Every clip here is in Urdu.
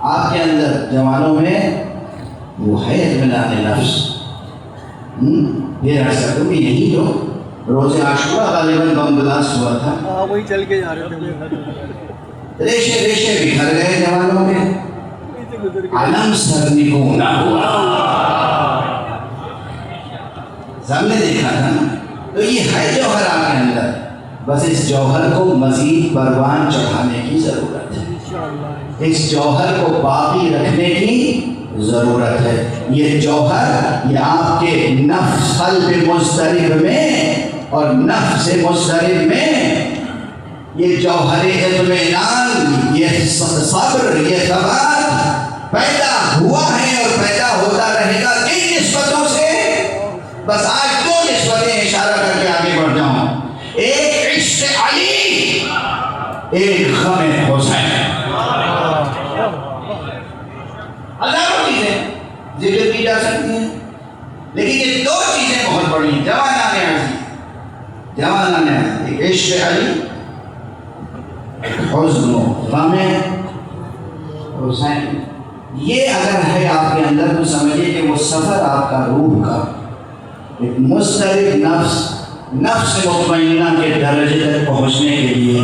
آپ کے اندر جوانوں میں وہ ہے اطمینان نفس. یہ ایسا تو یہی جو روز عاشورہ غالباً بم بلاسٹ ہوا تھا, وہی چل کے جا رہے تھے, ریشے ریشے بکھر گئے جوانوں کے, علم سرنگوں نہ ہوا. سب نے دیکھا تھا نا. تو یہ ہے جوہر آپ کے اندر, بس اس جوہر کو مزید پروان چڑھانے کی ضرورت ہے, اس جوہر کو باقی رکھنے کی ضرورت ہے. یہ جوہر یہ آپ کے نفس قلب مضطرب میں اور نفس مضطرب میں یہ جوہر اطمینان, یہ صبر, یہ ثبات پیدا ہوا ہے اور پیدا ہوتا رہے گا. کن نسبتوں سے؟ بس آج دو نسبتیں اشارہ کر کے آگے بڑھ جاؤں. ایک عشق علی, ایک غم حسین. ہزاروں چیزیں ذکر کی جا سکتی ہیں, لیکن یہ دو چیزیں بہت بڑی ہیں. جوانان عزیز, جوانان عزیز, ایک عشق علی, حزن و غم حسین. یہ اگر ہے آپ کے اندر تو سمجھیے کہ وہ سفر آپ کا روح کا ایک مضطرب نفس مطمئنہ کے درجے تک پہنچنے کے لیے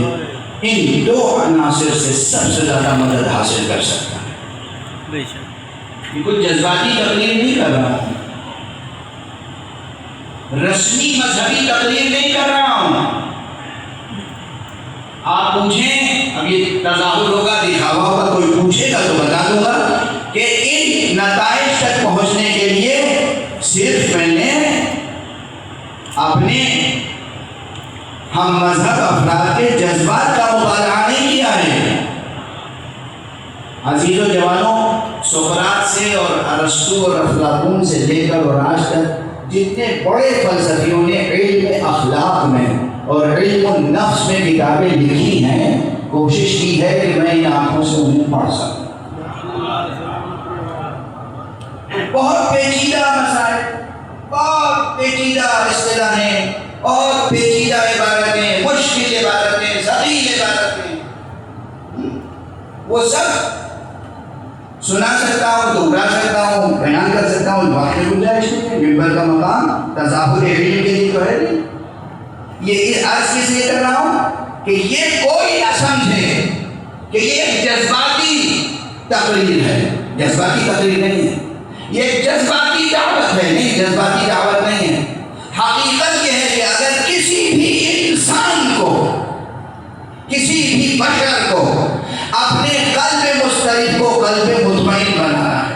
ان دو عناصر سے سب سے زیادہ مدد حاصل کر سکتا ہے. یہ کوئی جذباتی تقریر نہیں کر رہا ہوں, رسمی مذہبی تقریر نہیں کر رہا ہوں. آپ پوچھیں, اب یہ تظاہر ہوگا, دکھاوا ہوگا, کوئی پوچھے گا تو بتا دوں گا کہ ان نتائج تک پہنچنے کے لیے صرف میں نے اپنے ہم مذہب افراد کے جذبات کا مطالعہ نہیں کیا ہے. عزیز و جوانوں, سقراط سے اور ارسطو اور افلاطون سے لے کر اور آج تک جتنے بڑے فلسفیوں نے علم اخلاق میں اور علم النفس میں کتابیں لکھی ہیں, کوشش کی ہے کہ میں ان آنکھوں سے انہیں پڑھ سکوں. بہت پیچیدہ مسائل, بہت پیچیدہ اصطلاحیں, بہت پیچیدہ عبارتیں, مشکل عبارتیں, ثقیل عبارتیں, وہ سب سنا سکتا ہوں, دہرا سکتا ہوں, بیان کر سکتا ہوں. واقعی گنجائش نہیں ہے. منبر کا مقام تظاہر علم کے لیے تو ہے نہیں. یہ عرض کس لیے کر رہا ہوں کہ یہ کوئی نہ سمجھے کہ یہ ایک جذباتی تقریر ہے. جذباتی تقریر نہیں ہے, یہ ایک جذباتی دعوت ہے. نہیں, جذباتی دعوت نہیں ہے. حقیقت یہ ہے کہ اگر کسی بھی انسان کو, کسی بھی بشر کو اپنے قلب مضطرب کو قلب مطمئن بنانا ہے,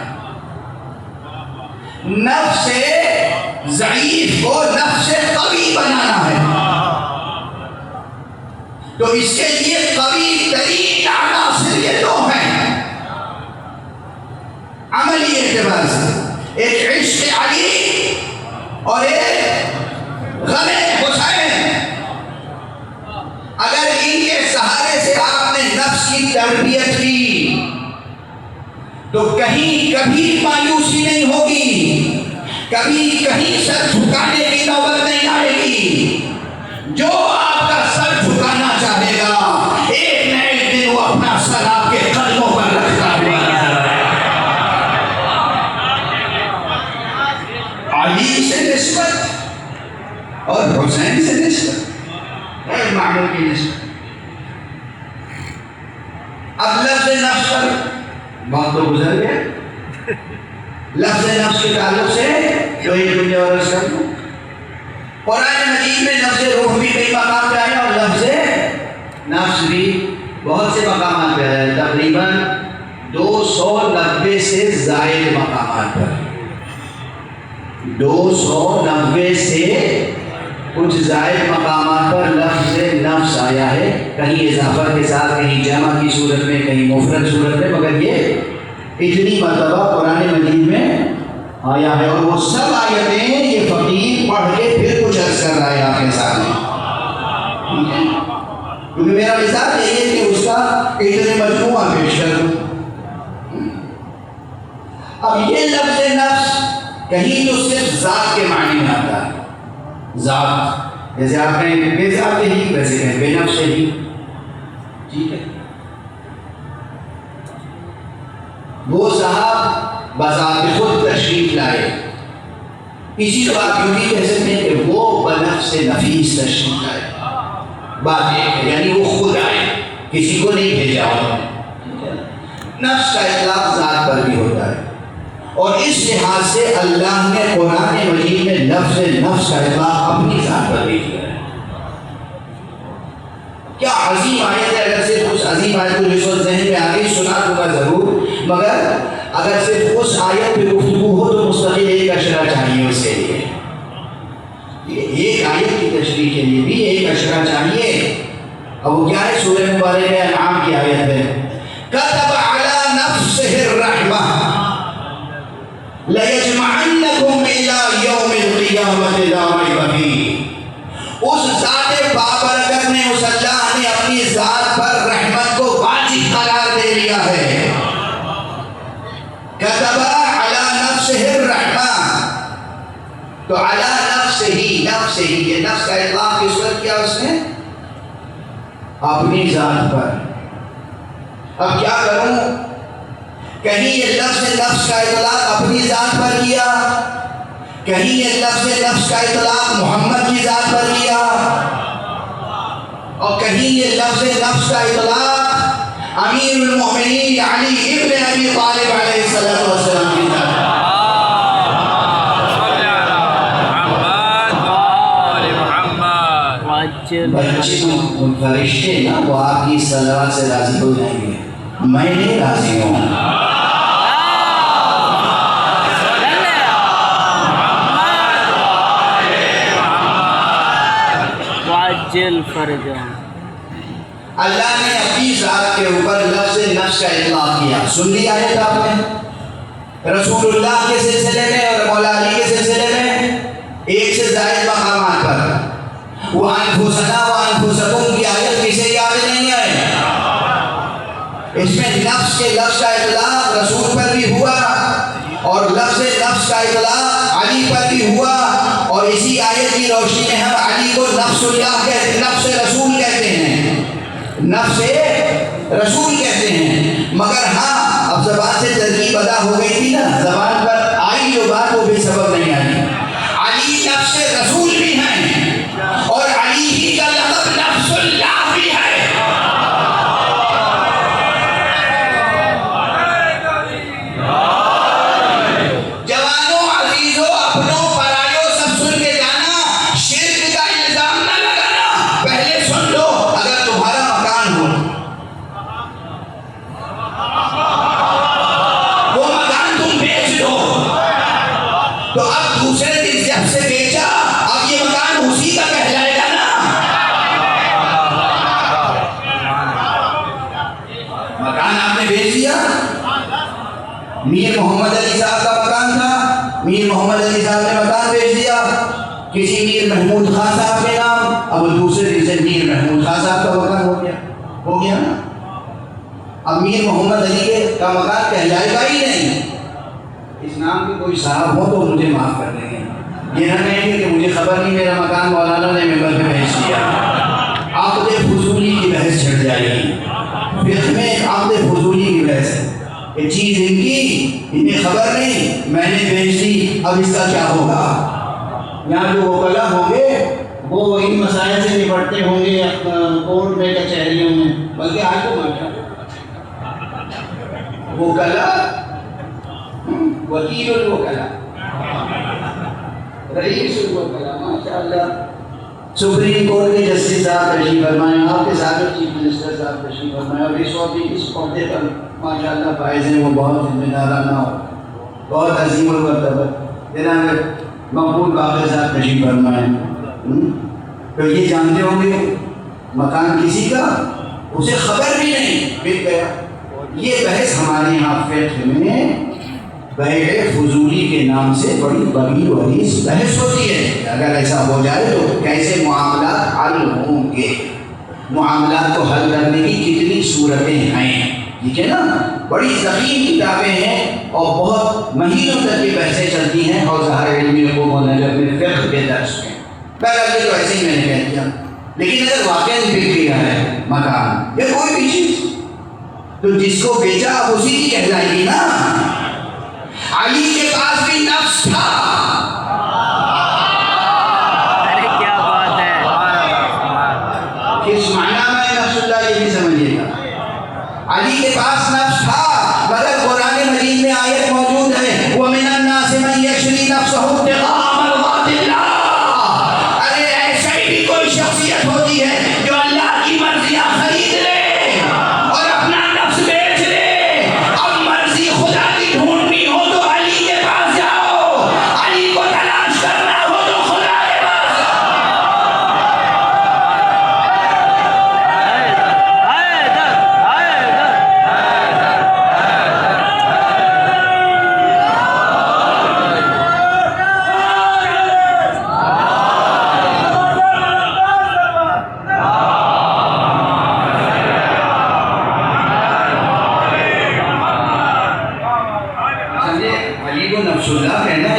نفس ضعیف کو نفس قوی بنانا ہے, تو اس کے لیے قوی ترین عناصر یہ دو ہیں عملی اعتبار سے, ایک عشق علی اور ایک غم حسین. اگر ان کے سہارے سے آپ نے نفس کی تربیت کی تو کہیں کبھی مایوسی نہیں ہوگی, کبھی کہیں سر جھکانے کی نوبت نہیں آئے گی. جو آپ کا سر جھکانا چاہے گا, ایک نہ ایک دن وہ اپنا سر آپ کے قدموں پر رکھتا ہوا علی سے نسبت اور حسین سے نسبت, غیر معمول کی نسبت. اب لفظ نفس پر بات تو گزر گیا. لفظ نفس کے تعلق سے جو ایک دنیا اور اس کا قرآن مجید میں لفظ روح بھی کئی مقام پہ آیا اور لفظ نفس بھی بہت سے مقامات پہ آیا, تقریباً 290 سے زائد مقامات پر, 290 سے کچھ زائد مقامات پر لفظ نفس آیا ہے. کہیں اضافہ کے ساتھ, کہیں جمع کی صورت میں, کہیں مفرد صورت میں, مگر یہ اتنی مرتبہ قرآن مجید میں آیا ہے. اور وہ سب آیتیں یہ فقیر پڑھ کے پھر کچھ عرض کر رہا ہے آپ کے سامنے, کیونکہ میرا مثال یہ ہے کہ اس کا اتنے مجموعہ پیش کروں. اب یہ لفظ نفس کہیں تو صرف ذات کے معنی میں آتا ہے. ذات جیسے آپ کہیں بے ذات ہی, ویسے کہیں بے نفس ہی, ٹھیک ہے. وہ صاحب بذات خود تشریف لائے. اسی کو آپ یوں بھی کہہ سکتے ہیں کہ وہ بنفس نفیس تشریف لائے. بات یہ ہے یعنی وہ خود آئے, کسی کو نہیں بھیجا انہوں نے. نفس کا اطلاق ذات پر بھی ہوتا ہے, اور اس لحاظ سے اللہ نے قرآن مجید میں لفظ نفس کا اطلاق اپنی ذات پر بھی کیا ہے. کیا عظیم آیت ہے. اگر صرف اس عظیم آیت کو جس وقت ذہن میں آ گئی سنا دوں گا ضرور, مگر اگر صرف اس آیت پہ گفتگو ہو تو مستقل ایک اشرہ چاہیے اس کے لیے. ایک آیت کی تشریح کے لیے بھی ایک اشرہ چاہیے. اب وہ کیا ہے؟ سورہ مبارکہ انعام کی آیت ہے, کتب علی نفسہ الرحمہ لَيَجْمَعَنَّكُمْ إِلَىٰ يَوْمِ الْقِيَامَةِ لَا رَيْبَ فِيهِ. اس ذات بابرکت نے, اس اللہ نے اپنی ذات پر رحمت کو واجب قرار دے لیا ہے. کتب علی نفسہ الرحمہ, تو علی نفسہ ہی یہ نفس کا اطلاق کس پر کیا اس نے؟ اپنی ذات پر. اب کیا کروں؟ کہیں یہ لفظ نفس کا اطلاق اپنی ذات پر کیا, کہیں یہ لفظ نفس کا اطلاق محمد کی ذات پر کیا, اور کہیں یہ لفظ نفس کا اطلاق امیر المؤمنین علی ابن ابی طالب علیہ السلام کی ذات پر. بچے فرشتے نا وہ آپ کی صلوات سے راضی ہو جائیں گے, میں نہیں راضی ہوں. اللہ نے اپنی ذات کے اوپر لفظ نفس کا اطلاق کیا. سن لی آیت آپ نے؟ رسول اللہ کے سلسلے میں اور مولا علی کے سلسلے میں ایک سے زائد مقامات پر وَأَنفُسَنَا وَأَنفُسَكُمْ کی آیت کسے یاد نہیں ہے؟ اس میں نفس کے لفظ کا اطلاق رسول پر بھی ہوا اور لفظ نفس کا اطلاق علی پر بھی ہوا, اور اسی آیت کی روشنی میں ہم علی کو نفس اللہ کہتے, نفس رسول کہتے ہیں, نفس رسول کہتے ہیں. مگر ہاں اب زبان سے ترکیب ادا ہو گئی تھی نا, زبان پر آئی جو بات وہ بے سبب نہیں آئی. علی نفس رسول بھی ہیں اور علی ہی کا لقب نفس اللہ بھی ہے. جوانوں, عزیزوں, اپنوں, پرایوں سب سن کے جانا, شرک کا الزام نہ لگانا. پہلے سن لو, اگر تمہارا مکان ہو وہ مکان تم بیچ دو, تو اب دوسرے دن جب سے بیچا اب یہ مکان اسی کا کہلائے گا نا. مکان آپ نے بیچ دیا. میر محمد علی صاحب کا مکان تھا, میر محمد علی صاحب نے مکان بیچ دیا کسی میر محمود خان صاحب کے نام. اب دوسرے دن سے میر محمود خان صاحب کا مکان ہو گیا نا. اب میر محمد علی کا مکان کہلائے گا ہی نہیں. اس نام کے کوئی صاحب ہو تو مجھے معاف کر دیں گے, یہ نہ کہیں گے کہ مجھے خبر نہیں میرا مکان مولانا نے ممبر پہ بھیج دیا. عقد فضولی کی بحث چھڑ جائے گی. فقہ میں عقد فضولی کی بحث ہے, یہ چیز ان کی, انہیں خبر نہیں, میں نے بھیج دی, اب اس کا کیا ہوگا. یہاں جو وکلا ہوں گے وہ ان مسائل سے نپٹتے ہوں گے کورٹ میں, کچہریوں میں, بلکہ آج تو وکلا وکیل الوکلا, رئیس الوکلا, ماشاء اللہ. سپریم کورٹ کے جسٹس صاحب تشریف فرمائے, آپ کے سابق چیف منسٹر صاحب تشریف فرمائے, اور اس وقت اس عہدے پر ماشاء اللہ فائز ہیں. وہ بہت ذمہ دارانہ اور بہت عظیم المرتبہ جناب مقبول باقر صاحب تشریف فرمائے. تو یہ جانتے ہوں گے مکان کسی کا اسے خبر بھی نہیں, بک گیا. یہ بحث ہمارے یہاں فقہ میں بیع فضولی کے نام سے بڑی بڑی وریث بحث ہوتی ہے. اگر ایسا ہو جائے تو کیسے معاملات حل ہوں گے, معاملات کو حل کرنے کی کتنی صورتیں ہیں, ٹھیک ہے نا. بڑی ضخیم کتابیں ہیں اور بہت مہینوں تک یہ بحثیں چلتی ہیں, اور ظاہر علمی علوم نجر میں فقہ کے درس میں. بہرحال یہ تو ایسے ہی میں نے کہہ دیا. لیکن اگر واقعی بک گیا ہے مکان یا کوئی بھی چیز تو جس کو بیچا اب اسی کی کہلائے گی نا. علی کے پاس بھی نفس تھا. ارے کیا بات ہے. کس معنی میں نفس اللہ یہ بھی سمجھیے گا. علی کے پاس نفس تھا مگر قرآن مجید میں آیت موجود ہے وَمِنَ النَّاسِ مَن يَشْرِي نَفْسَهُ ابْتِغَاءَ مَرْضَاتِ اللَّهِ. ارے ایسے بھی کوئی شخصیت ہوتی ہے جو اللہ کی مرضیاں خرید لے اور اپنا نفس بیچ لے. اب مرضی خدا کی ڈھونڈنی ہو تو علی کے پاس جاؤ, علی کو تلاش کرنا ہو تو خدا کے پاس جاؤ. علی کو نفس اللہ کہنا